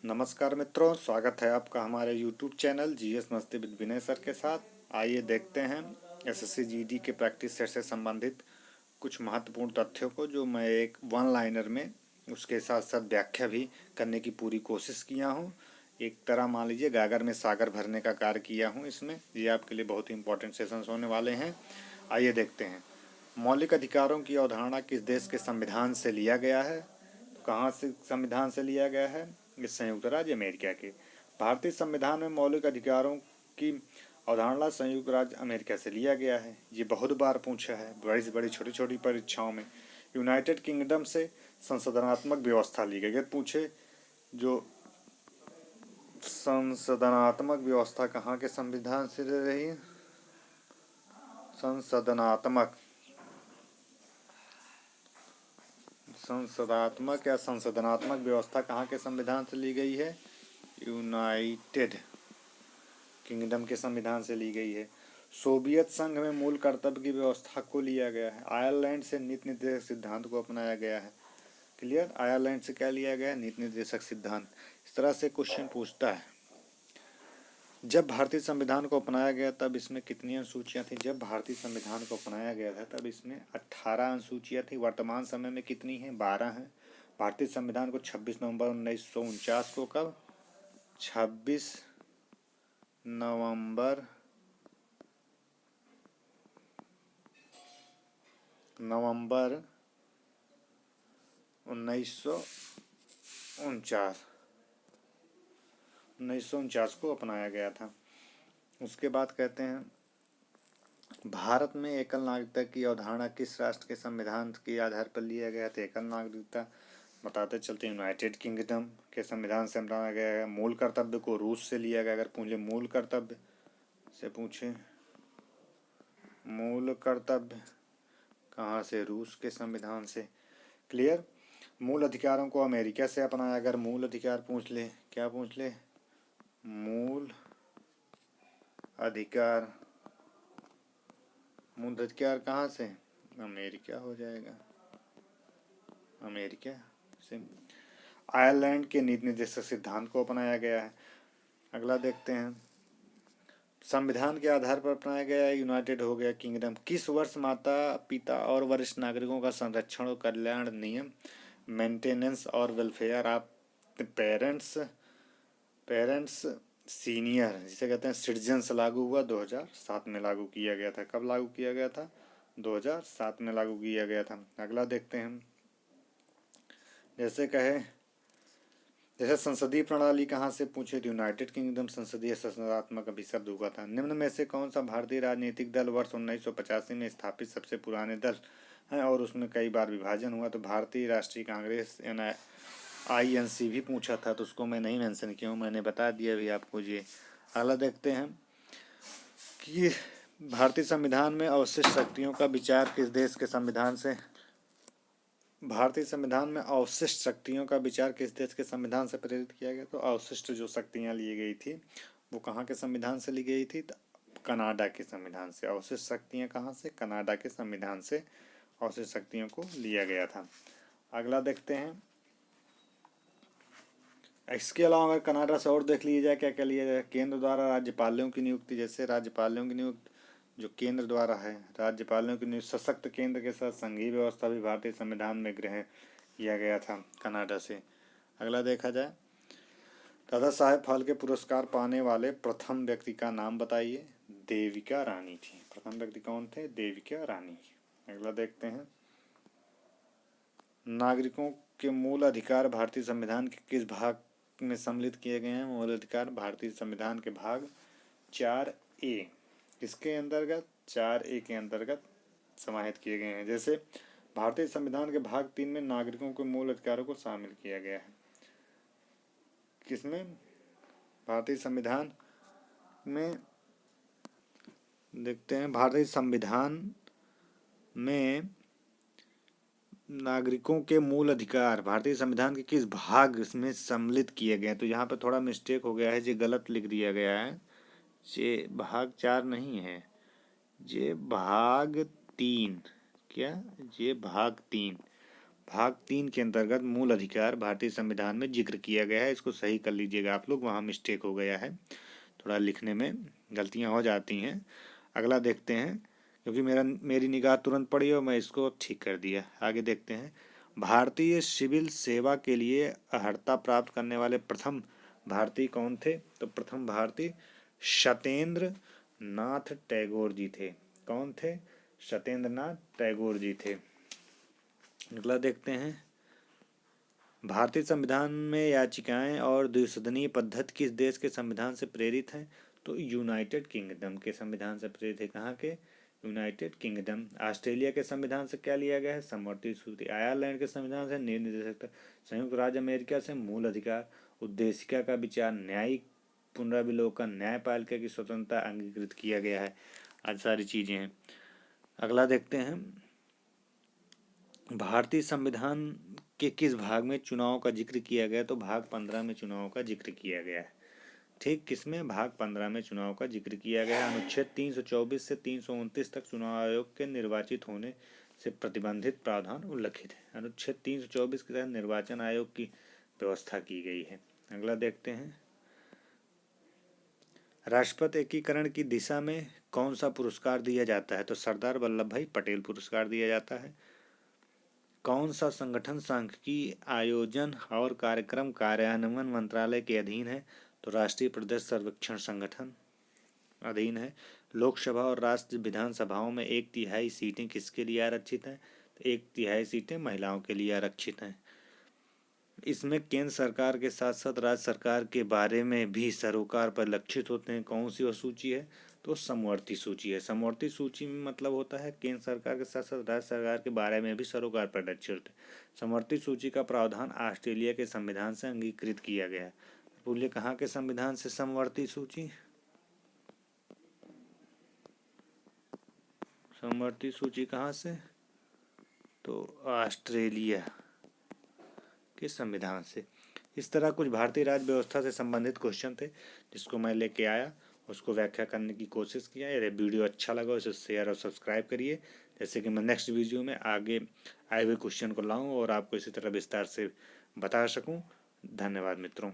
नमस्कार मित्रों, स्वागत है आपका हमारे YouTube चैनल जीएस मस्ती विद विनय सर के साथ। आइए देखते हैं एसएससी जीडी के प्रैक्टिस सेट से संबंधित कुछ महत्वपूर्ण तथ्यों को, जो मैं एक वन लाइनर में उसके साथ साथ व्याख्या भी करने की पूरी कोशिश किया हूँ। एक तरह मान लीजिए गागर में सागर भरने का कार्य किया हूँ इसमें। ये आपके लिए बहुत ही इंपॉर्टेंट सेशंस होने वाले हैं। आइए देखते हैं। मौलिक अधिकारों की अवधारणा किस देश के संविधान से लिया गया है? तो कहाँ से संविधान से लिया गया है? इस संयुक्त राज्य अमेरिका के। भारतीय संविधान में मौलिक अधिकारों की अवधारणा संयुक्त राज्य अमेरिका से लिया गया है। ये बहुत बार पूछा है बड़ी से बड़ी छोटी छोटी परीक्षाओं में। यूनाइटेड किंगडम से संसदनात्मक व्यवस्था ली गई। पूछे जो संसदनात्मक व्यवस्था कहाँ के संविधान से ले रही है? संसदात्मक या संसदनात्मक व्यवस्था कहाँ के संविधान से ली गई है? यूनाइटेड किंगडम के संविधान से ली गई है। सोवियत संघ में मूल कर्तव्य की व्यवस्था को लिया गया है। आयरलैंड से नीति निर्देशक सिद्धांत को अपनाया गया है। क्लियर? आयरलैंड से क्या लिया गया है? नीति निर्देशक सिद्धांत। इस तरह से क्वेश्चन पूछता है। जब भारतीय संविधान को अपनाया गया तब इसमें कितनी अनुसूचियां थी? जब भारतीय संविधान को अपनाया गया था तब इसमें 18 अनुसूचियां थी। वर्तमान समय में कितनी है? 12 हैं। भारतीय संविधान को 26 नवंबर 1949 को कब? 26 नवंबर नवंबर 1949 को अपनाया गया था। उसके बाद कहते हैं भारत में एकल नागरिकता की अवधारणा किस राष्ट्र के संविधान के आधार पर लिया गया था? एकल नागरिकता बताते चलते यूनाइटेड किंगडम के संविधान से अपनाया गया है। मूल कर्तव्य को रूस से लिया गया। अगर पूछे मूल कर्तव्य से पूछे मूल कर्तव्य कहाँ से? रूस के संविधान से। क्लियर? मूल अधिकारों को अमेरिका से अपनाया। अगर मूल अधिकार पूछ ले, क्या पूछ ले? मूल अधिकार कहाँ से? अमेरिका हो जाएगा, अमेरिका से। आयरलैंड के नीति निर्देशक सिद्धांत को अपनाया गया है। अगला देखते हैं। संविधान के आधार पर अपनाया गया है। यूनाइटेड हो गया किंगडम। किस वर्ष माता पिता और वरिष्ठ नागरिकों का संरक्षण और कल्याण नियम मेंटेनेंस और वेलफेयर ऑफ पेरेंट्स सीनियर जिसे कहते हैं सिटीजन्स लागू हुआ? 2007 में लागू किया गया था। कब लागू किया गया था? 2007 में लागू किया गया था। अगला देखते हैं। जैसे संसदीय प्रणाली कहाँ से पूछे? तो यूनाइटेड किंगडम संसदीय शासनात्मक अभिशब्द हुआ था। निम्न में से कौन सा भारतीय राजनीतिक दल वर्ष 1985 में स्थापित सबसे पुराने दल है और उसमें कई बार विभाजन हुआ? तो भारतीय राष्ट्रीय कांग्रेस INC भी पूछा था, तो उसको मैं नहीं मेंशन किया हूँ, मैंने बता दिया अभी आपको। ये अगला देखते हैं कि भारतीय संविधान में अवशिष्ट शक्तियों का विचार किस देश के संविधान से? भारतीय संविधान में अवशिष्ट शक्तियों का विचार किस देश के संविधान से प्रेरित किया गया? तो अवशिष्ट जो शक्तियां ली गई थी वो कहाँ के संविधान से ली गई थी? तो कनाडा के संविधान से। अवशिष्ट शक्तियां कहाँ से? कनाडा के संविधान से अवशिष्ट शक्तियों को लिया गया था। अगला देखते हैं। इसके अलावा अगर कनाडा से और देख लिया जाए क्या क्या लिया जाए? केंद्र द्वारा राज्यपालों की नियुक्ति। जैसे राज्यपालों की नियुक्ति जो केंद्र द्वारा है, राज्यपालों की नियुक्ति। सशक्त केंद्र के साथ संघीय व्यवस्था भी भारतीय संविधान में ग्रहण किया गया था कनाडा से। अगला देखा जाए, दादा साहेब फाल्के पुरस्कार पाने वाले प्रथम व्यक्ति का नाम बताइए। देविका रानी थी। प्रथम व्यक्ति कौन थे? देविका रानी। अगला देखते हैं। नागरिकों के मूल अधिकार भारतीय संविधान के किस भाग में सम्मिलित किए गए हैं? मूल अधिकार भारतीय संविधान के भाग 4A किसके अंतर्गत? 4A के अंतर्गत समाहित किए गए हैं। जैसे भारतीय संविधान के भाग 3 में नागरिकों के मूल अधिकारों को शामिल किया गया है। किसमें? भारतीय संविधान में देखते हैं। भारतीय संविधान में नागरिकों के मूल अधिकार भारतीय संविधान के किस भाग में सम्मिलित किए गए? तो यहाँ पे थोड़ा मिस्टेक हो गया है, ये गलत लिख दिया गया है। ये भाग 4 नहीं है, ये भाग 3। क्या? ये भाग 3। भाग 3 के अंतर्गत मूल अधिकार भारतीय संविधान में जिक्र किया गया है। इसको सही कर लीजिएगा आप लोग, वहाँ मिस्टेक हो गया है, थोड़ा लिखने में गलतियाँ हो जाती हैं। अगला देखते हैं, क्योंकि मेरी निगाह तुरंत पड़ी और मैं इसको ठीक कर दिया। आगे देखते हैं, भारतीय सिविल सेवा के लिए अर्हता प्राप्त करने वाले प्रथम भारतीय कौन थे? तो प्रथम भारतीय सत्येंद्र नाथ टैगोर जी थे। कौन थे? सत्येंद्र नाथ टैगोर जी थे। अगला देखते हैं, भारतीय संविधान में याचिकाएं और द्विसदनीय पद्धति किस देश के संविधान से प्रेरित हैं? तो यूनाइटेड किंगडम के संविधान से प्रेरित है। कहाँ के? United kingdom. ऑस्ट्रेलिया के संविधान से क्या लिया गया है? समवर्ती सूची। आयरलैंड के संविधान से निर्देशकता। संयुक्त राज्य अमेरिका से मूल अधिकार। उद्देशिका का विचार, न्यायिक पुनरावलोकन, न्यायपालिका की स्वतंत्रता अंगीकृत किया गया है। आज सारी चीजें हैं। अगला देखते हैं, भारतीय संविधान के किस भाग में चुनाव का जिक्र किया गया? तो भाग 15 में चुनाव का जिक्र किया गया है। ठीक, किसमें? भाग 15 में चुनाव का जिक्र किया गया है। अनुच्छेद 324 से 329 तक चुनाव आयोग के निर्वाचित होने से प्रतिबंधित प्रावधान उल्लिखित है। अनुच्छेद 324 के तहत निर्वाचन आयोग की व्यवस्था की गई है। अगला देखते हैं, राष्ट्रपति एकीकरण की दिशा में कौन सा पुरस्कार दिया जाता है? तो सरदार वल्लभ भाई पटेल पुरस्कार दिया जाता है। कौन सा संगठन सांख्यिकी आयोजन और कार्यक्रम कार्यान्वयन मंत्रालय के अधीन है? तो राष्ट्रीय प्रदेश सर्वेक्षण संगठन अधीन है। लोकसभा और राज्य विधानसभाओं में 1/3 सीटें किसके लिए आरक्षित हैं? तो 1/3 सीटें महिलाओं के लिए आरक्षित हैं। इसमें केंद्र सरकार के साथ साथ राज्य सरकार के बारे में भी सरोकार परिलक्षित होते हैं। कौन सी वह सूची है? तो समवर्ती सूची है। समवर्ती सूची में मतलब होता है केंद्र सरकार के साथ साथ राज्य सरकार के बारे में भी सरोकार परिलक्षित होते हैं। समवर्ती सूची का प्रावधान ऑस्ट्रेलिया के संविधान से अंगीकृत किया गया है। बोलिए, कहाँ के संविधान से समवर्ती सूची? समवर्ती सूची कहाँ से? तो ऑस्ट्रेलिया के संविधान से। इस तरह कुछ भारतीय राज्य व्यवस्था से संबंधित क्वेश्चन थे जिसको मैं लेके आया, उसको व्याख्या करने की कोशिश किया। यदि वीडियो अच्छा लगा उसे शेयर और सब्सक्राइब करिए, जैसे कि मैं नेक्स्ट वीडियो में आगे आए हुए क्वेश्चन को लाऊं और आपको इसी तरह विस्तार से बता सकूं। धन्यवाद मित्रों।